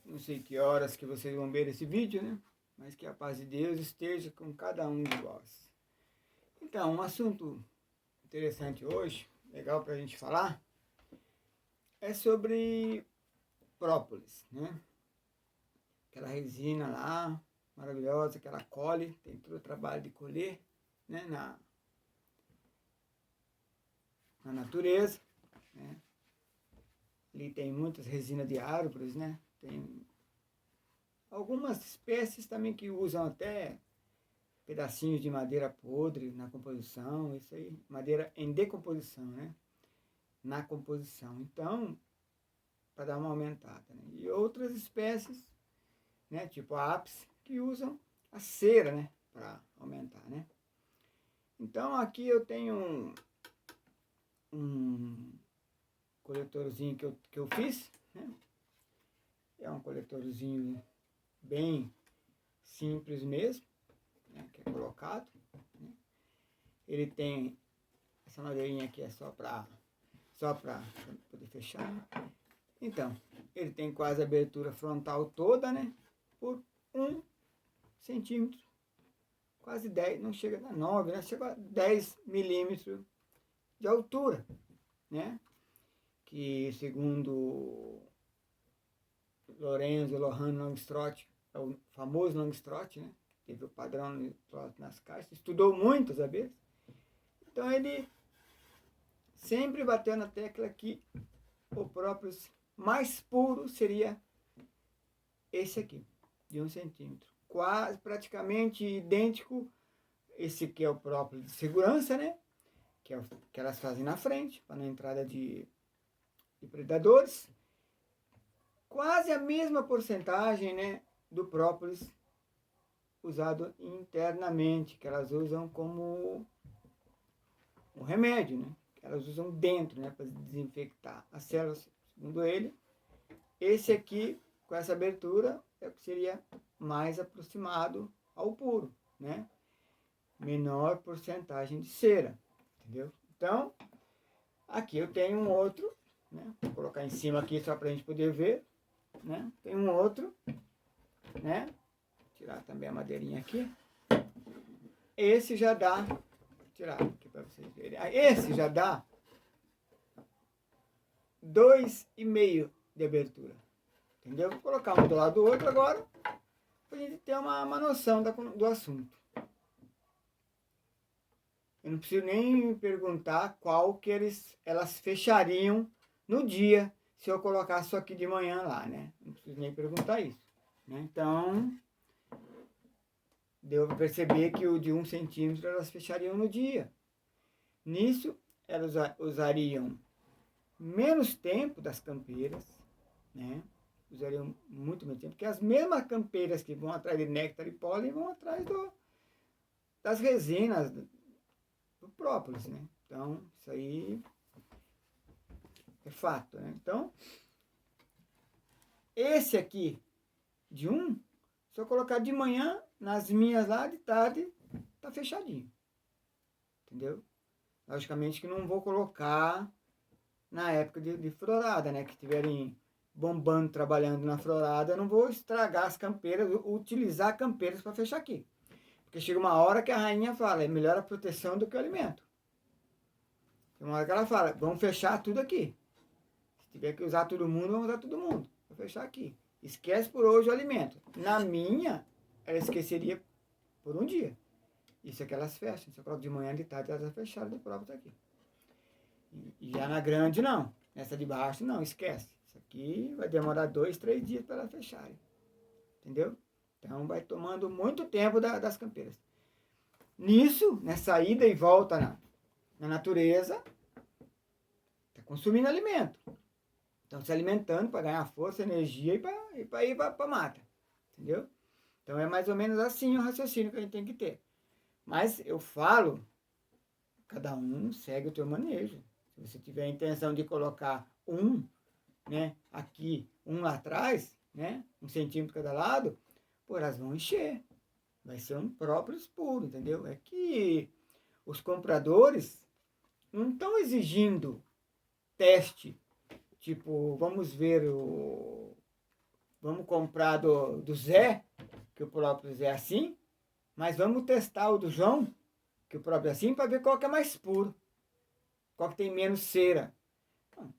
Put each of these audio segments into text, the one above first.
Não sei que horas que vocês vão ver esse vídeo, né? Mas que a paz de Deus esteja com cada um de vós. Então, um assunto interessante hoje, legal para a gente falar, é sobre própolis, né? Aquela resina lá, maravilhosa, que ela colhe, tem todo o trabalho de colher, né? Na natureza, né? Ali tem muitas resinas de árvores, né? Tem algumas espécies também que usam até pedacinhos de madeira podre na composição, isso aí, madeira em decomposição, né? Na composição. Então, para dar uma aumentada, né? E outras espécies, né? Tipo a ápice, que usam a cera, né? Para aumentar, né? Então, aqui eu tenho um coletorzinho que eu fiz, né? É um coletorzinho bem simples mesmo, né? Que é colocado, né? Ele tem essa madeirinha aqui, é só para poder fechar, né? Então, ele tem quase a abertura frontal toda, né? Por 1 centímetro, quase 10, não chega a 9, né? Chega a 10 milímetros de altura, né? Que segundo Lorenzo Lohan Langstroth, é o famoso Langstroth, né? Teve o padrão Langstroth nas caixas, estudou muitas vezes. Então ele sempre bateu na tecla que o próprio mais puro seria esse aqui, de 1 centímetro. Quase, praticamente idêntico, esse aqui é o próprio de segurança, né? Que é o que elas fazem na frente, para não entrada de predadores. Quase a mesma porcentagem, né, do própolis usado internamente, que elas usam como um remédio, né? Que elas usam dentro, né, para desinfectar as células, segundo ele. Esse aqui, com essa abertura, é o que seria mais aproximado ao puro, né? Menor porcentagem de cera, entendeu? Então, aqui eu tenho um outro, né? Vou colocar em cima aqui só para a gente poder ver, né? Tem um outro, né? Vou tirar também a madeirinha aqui. Esse já dá, vou tirar aqui para vocês verem. Esse já dá 2,5 de abertura, entendeu? Vou colocar um do lado do outro agora, para a gente ter uma noção do assunto. Eu não preciso nem perguntar qual que elas fechariam no dia se eu colocasse isso aqui de manhã lá, né? Não preciso nem perguntar isso, né? Então, deu para perceber que o de 1 centímetro elas fechariam no dia. Nisso, elas usariam menos tempo das campeiras, né? Usariam muito menos tempo, porque as mesmas campeiras que vão atrás de néctar e pólen vão atrás das resinas do própolis, né? Então, isso aí é fato, né? Então, esse aqui de 1, se eu colocar de manhã, nas minhas lá de tarde, tá fechadinho. Entendeu? Logicamente que não vou colocar na época de florada, né? Que estiverem bombando, trabalhando na florada, eu não vou estragar as campeiras, utilizar campeiras para fechar aqui. Porque chega uma hora que a rainha fala, é melhor a proteção do que o alimento. Tem uma hora que ela fala, vamos fechar tudo aqui. Se tiver que usar todo mundo, vamos usar todo mundo. Vou fechar aqui. Esquece por hoje o alimento. Na minha, ela esqueceria por um dia. Isso é que elas fecham. Se eu coloco de manhã, de tarde, elas fecharam do próprio aqui. E já na grande, não. Nessa de baixo, não. Esquece. Isso aqui vai demorar 2, 3 dias para elas fecharem. Entendeu? Então, vai tomando muito tempo das campeiras. Nisso, nessa ida e volta na natureza, está consumindo alimento. Estão se alimentando para ganhar força, energia e para ir para a mata. Entendeu? Então, é mais ou menos assim o raciocínio que a gente tem que ter. Mas eu falo, cada um segue o teu manejo. Se você tiver a intenção de colocar né, aqui, lá atrás, né, 1 centímetro cada lado, pô, elas vão encher. Vai ser um próprio puro, entendeu? É que os compradores não estão exigindo teste, tipo, vamos vamos comprar do Zé, que o próprio Zé é assim, mas vamos testar o do João, que o próprio é assim, para ver qual que é mais puro, qual que tem menos cera. Então,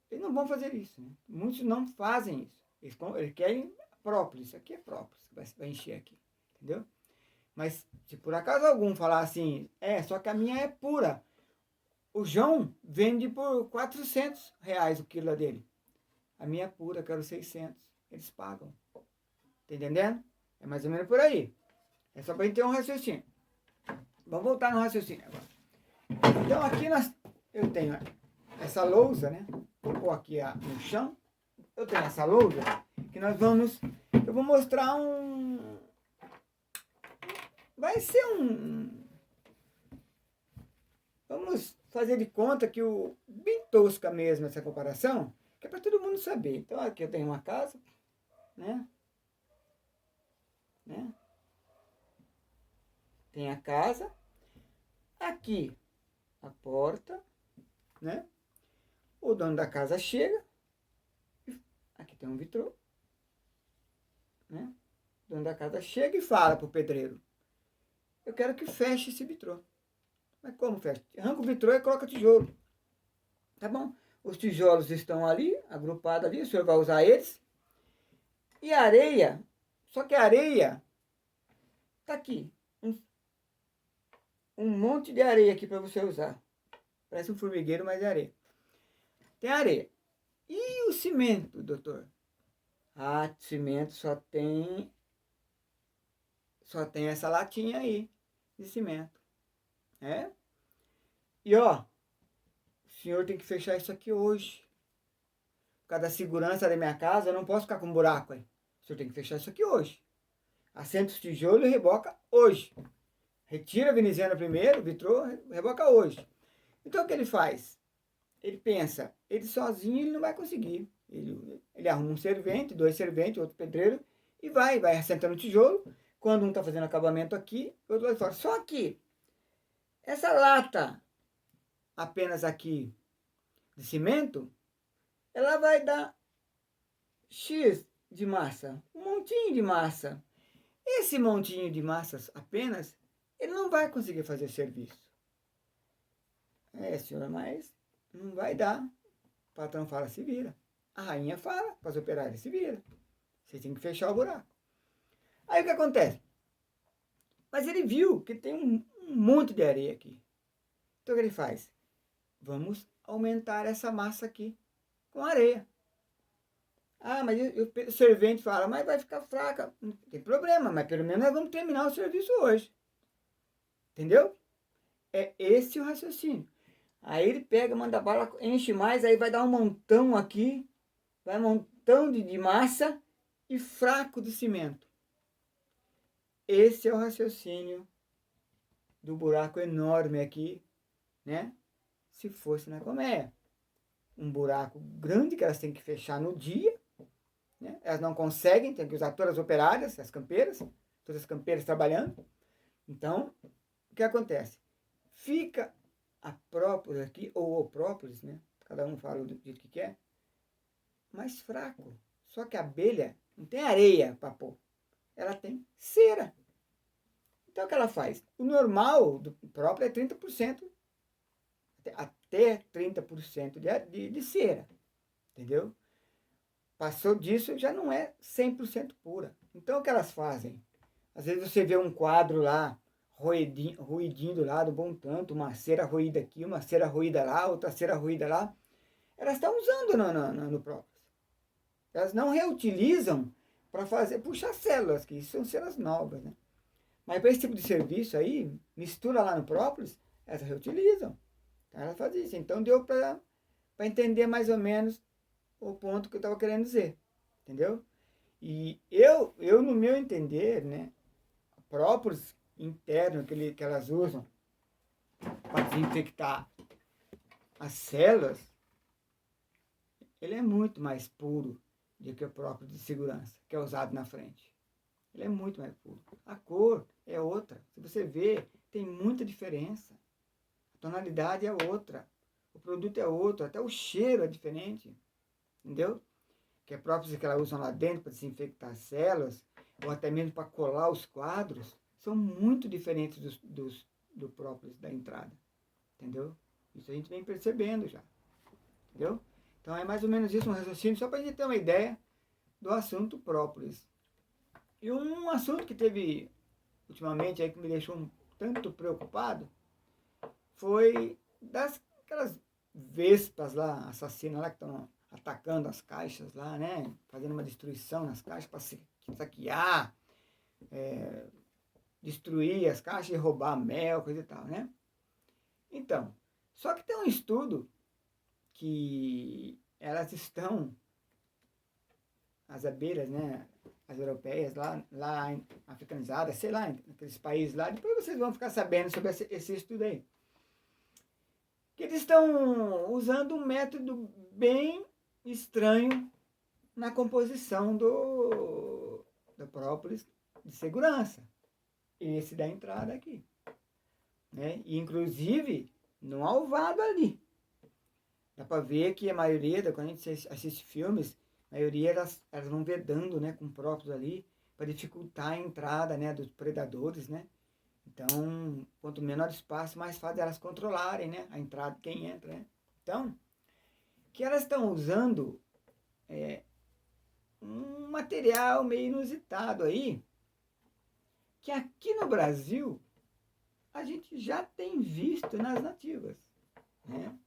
eles não vão fazer isso, né? Muitos não fazem isso. Eles querem própolis, isso aqui é própolis, vai encher aqui, entendeu? Mas se por acaso algum falar assim, só que a minha é pura. O João vende por R$ 400 o quilo dele. A minha é pura, quero 600. Eles pagam. Tá entendendo? É mais ou menos por aí. É só pra gente ter um raciocínio. Vamos voltar no raciocínio agora. Então aqui eu tenho essa lousa, né? Vou pôr aqui no chão. Eu tenho essa lousa que eu vou mostrar vai ser vamos fazer de conta que bem tosca mesmo essa comparação, que é para todo mundo saber. Então aqui eu tenho uma casa, né? Tem a casa, aqui a porta, né? O dono da casa chega, aqui tem um vitrô, né? O dono da casa chega e fala pro pedreiro: eu quero que feche esse vitrô. Mas como fecha? Arranca o vitrô e coloca tijolo. Tá bom? Os tijolos estão ali, agrupados ali, o senhor vai usar eles. E a areia, só que a areia tá aqui. Um monte de areia aqui para você usar. Parece um formigueiro, mas é areia. Tem areia. E o cimento, doutor? Cimento só tem essa latinha aí de cimento. E ó, o senhor tem que fechar isso aqui hoje. Por causa da segurança da minha casa, eu não posso ficar com um buraco aí. O senhor tem que fechar isso aqui hoje. Assenta os tijolos e reboca hoje. Retira a veneziana primeiro, vitrô, reboca hoje. Então o que ele faz? Ele pensa, ele sozinho ele não vai conseguir. Ele arruma um servente, 2 serventes, outro pedreiro, e vai assentando o tijolo. Quando um está fazendo acabamento aqui, o outro lá fora. Só que essa lata, apenas aqui, de cimento, ela vai dar X de massa, um montinho de massa. Esse montinho de massas apenas, ele não vai conseguir fazer serviço. Senhor, mas não vai dar. O patrão fala, se vira. A rainha fala, para os operários, se vira. Vocês têm que fechar o buraco. Aí o que acontece? Mas ele viu que tem um monte de areia aqui. Então o que ele faz? Vamos aumentar essa massa aqui com areia. Mas o servente fala, mas vai ficar fraca. Não tem problema, mas pelo menos nós vamos terminar o serviço hoje. Entendeu? É esse o raciocínio. Aí ele pega, manda bala, enche mais, aí vai dar um montão aqui, vai um montão de massa e fraco de cimento. Esse é o raciocínio do buraco enorme aqui, né? Se fosse na colmeia. Um buraco grande que elas têm que fechar no dia, né? Elas não conseguem, tem que usar todas as operárias, todas as campeiras trabalhando. Então, o que acontece? Fica a própolis aqui, ou o própolis, né? Cada um fala do jeito que quer, mais fraco. Só que a abelha não tem areia para pôr, ela tem cera. Então o que ela faz? O normal do próprio é 30%, até 30% de cera, entendeu? Passou disso, já não é 100% pura. Então o que elas fazem? Às vezes você vê um quadro lá, ruidinho do lado, bom tanto, uma cera ruída aqui, uma cera ruída lá, outra cera ruída lá. Elas estão usando no própolis. Elas não reutilizam para puxar células, que são células novas, né? Mas para esse tipo de serviço aí, mistura lá no própolis, elas reutilizam. Então elas fazem isso. Então deu para entender mais ou menos o ponto que eu estava querendo dizer. Entendeu? E eu, no meu entender, né, própolis interno que elas usam para desinfectar as células, ele é muito mais puro do que o próprio de segurança, que é usado na frente. Ele é muito mais puro. A cor é outra. Se você vê, tem muita diferença. A tonalidade é outra. O produto é outro. Até o cheiro é diferente. Entendeu? que é próprio que ela usa lá dentro para desinfectar as células, ou até mesmo para colar os quadros, são muito diferentes do própolis da entrada, entendeu? Isso a gente vem percebendo já, entendeu? Então é mais ou menos isso, um raciocínio, só para a gente ter uma ideia do assunto própolis. E um assunto que teve ultimamente aí que me deixou um tanto preocupado foi aquelas vespas lá, assassinas lá que estão atacando as caixas lá, né? Fazendo uma destruição nas caixas para saquear, destruir as caixas e roubar mel, coisa e tal, né? Então, só que tem um estudo que elas estão, as abelhas, né? As europeias lá africanizadas, sei lá, naqueles países lá, depois vocês vão ficar sabendo sobre esse estudo aí. Que eles estão usando um método bem estranho na composição do própolis de segurança. Esse da entrada aqui. Né? E, inclusive, no alvado ali. Dá para ver que a maioria, quando a gente assiste filmes, a maioria elas vão vedando, né, com própolis ali, para dificultar a entrada, né, dos predadores, né? Então, quanto menor espaço, mais fácil elas controlarem, né, a entrada, quem entra, né? Então, que elas estão usando um material meio inusitado aí, que aqui no Brasil a gente já tem visto nas nativas, né?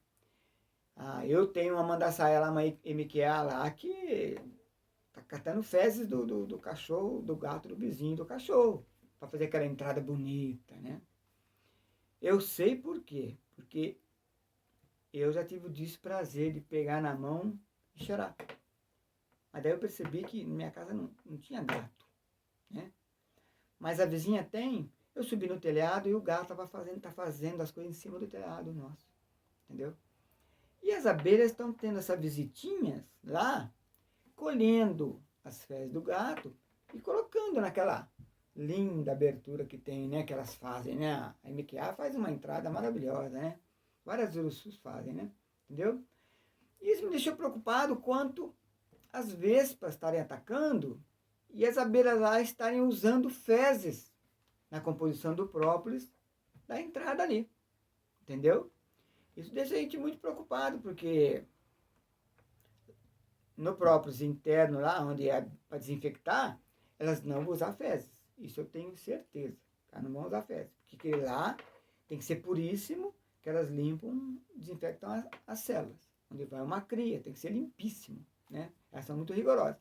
Eu tenho uma mandaçaia lá, uma MQA lá, que tá catando fezes do cachorro, do gato, do vizinho do cachorro, para fazer aquela entrada bonita, né? Eu sei por quê. Porque eu já tive o desprazer de pegar na mão e cheirar. Mas daí eu percebi que na minha casa não tinha gato, né? Mas a vizinha tem. Eu subi no telhado e o gato tá fazendo as coisas em cima do telhado nosso, entendeu? E as abelhas estão tendo essas visitinhas lá, colhendo as fezes do gato e colocando naquela linda abertura que tem, né? Que elas fazem, né? A MQA faz uma entrada maravilhosa, né? Várias ursos fazem, né? Entendeu? E isso me deixou preocupado quanto as vespas estarem atacando e as abelhas lá estarem usando fezes na composição do própolis da entrada ali. Entendeu? Isso deixa a gente muito preocupado, porque no própolis interno lá, onde é para desinfectar, elas não vão usar fezes. Isso eu tenho certeza. Elas não vão usar fezes. Porque lá tem que ser puríssimo, que elas limpam, desinfectam as células. Onde vai uma cria, tem que ser limpíssimo, né? Elas são muito rigorosas.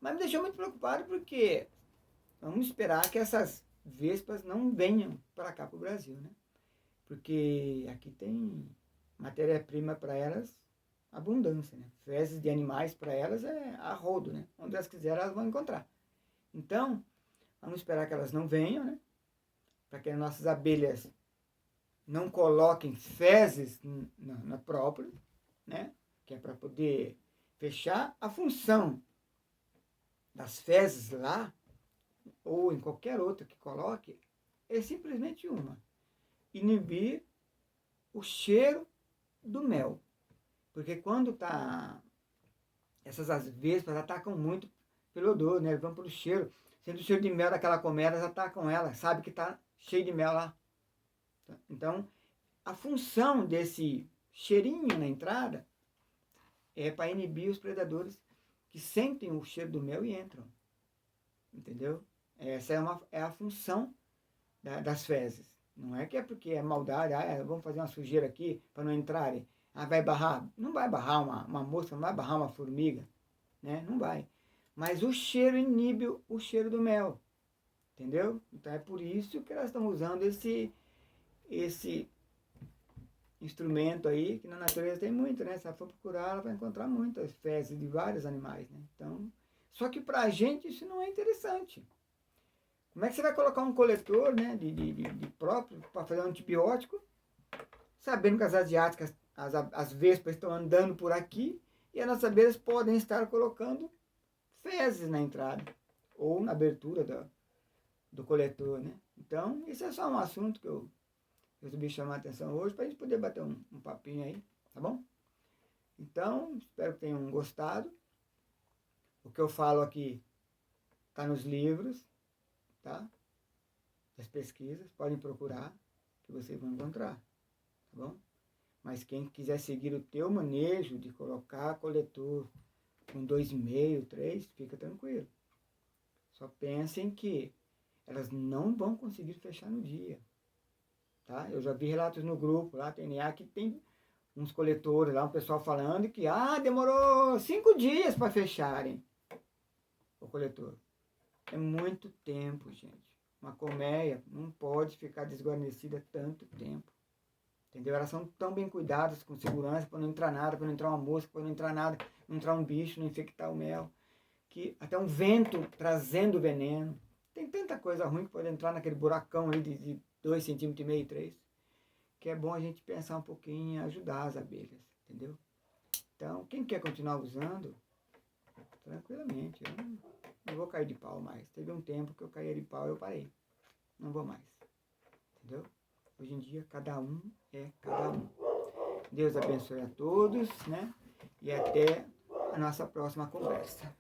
Mas me deixou muito preocupado porque vamos esperar que essas vespas não venham para cá, para o Brasil, né? Porque aqui tem matéria-prima para elas, abundância, né? Fezes de animais para elas é a rodo, né? Onde elas quiserem, elas vão encontrar. Então, vamos esperar que elas não venham, né? Para que as nossas abelhas não coloquem fezes na própria, né? Que é para poder fechar. A função das fezes lá, ou em qualquer outra que coloque, é simplesmente uma: inibir o cheiro do mel. Porque quando tá, essas vespas atacam muito pelo odor, né? Vão pelo cheiro. Sendo o cheiro de mel daquela colmeia, elas atacam ela, sabe que tá cheio de mel lá. Então, a função desse cheirinho na entrada é para inibir os predadores que sentem o cheiro do mel e entram. Entendeu? Essa é a função das fezes. Não é que é porque é maldade, vamos fazer uma sujeira aqui para não entrarem. Vai barrar? Não vai barrar uma mosca, não vai barrar uma formiga, né? Não vai. Mas o cheiro inibe o cheiro do mel, entendeu? Então é por isso que elas estão usando esse instrumento aí, que na natureza tem muito, né? Se ela for procurar, ela vai encontrar muitas fezes de vários animais, né? Então, só que pra gente isso não é interessante. Como é que você vai colocar um coletor, né, de próprio para fazer um antibiótico, sabendo que as asiáticas, as vespas estão andando por aqui e as nossas abelhas podem estar colocando fezes na entrada ou na abertura do coletor, né? Então, esse é só um assunto que eu resolvi chamar a atenção hoje para a gente poder bater um papinho aí, tá bom? Então, espero que tenham gostado. O que eu falo aqui está nos livros, tá? Das pesquisas, podem procurar, que vocês vão encontrar, tá bom? Mas quem quiser seguir o teu manejo de colocar coletor com 2,5, 3, fica tranquilo. Só pensem que elas não vão conseguir fechar no dia, tá? Eu já vi relatos no grupo lá, TNA, que tem uns coletores lá, um pessoal falando que demorou 5 dias para fecharem o coletor. É muito tempo, gente. Uma colmeia não pode ficar desguarnecida tanto tempo. Entendeu? Elas são tão bem cuidadas, com segurança, para não entrar nada, para não entrar uma mosca, para não entrar nada, não entrar um bicho, não infectar o mel. Que até um vento trazendo veneno. Tem tanta coisa ruim que pode entrar naquele buracão ali de 2,5 centímetros, 3, que é bom a gente pensar um pouquinho em ajudar as abelhas, entendeu? Então, quem quer continuar usando, tranquilamente, eu não vou cair de pau mais. Teve um tempo que eu caía de pau e eu parei. Não vou mais, entendeu? Hoje em dia, cada um é cada um. Deus abençoe a todos, né? E até a nossa próxima conversa.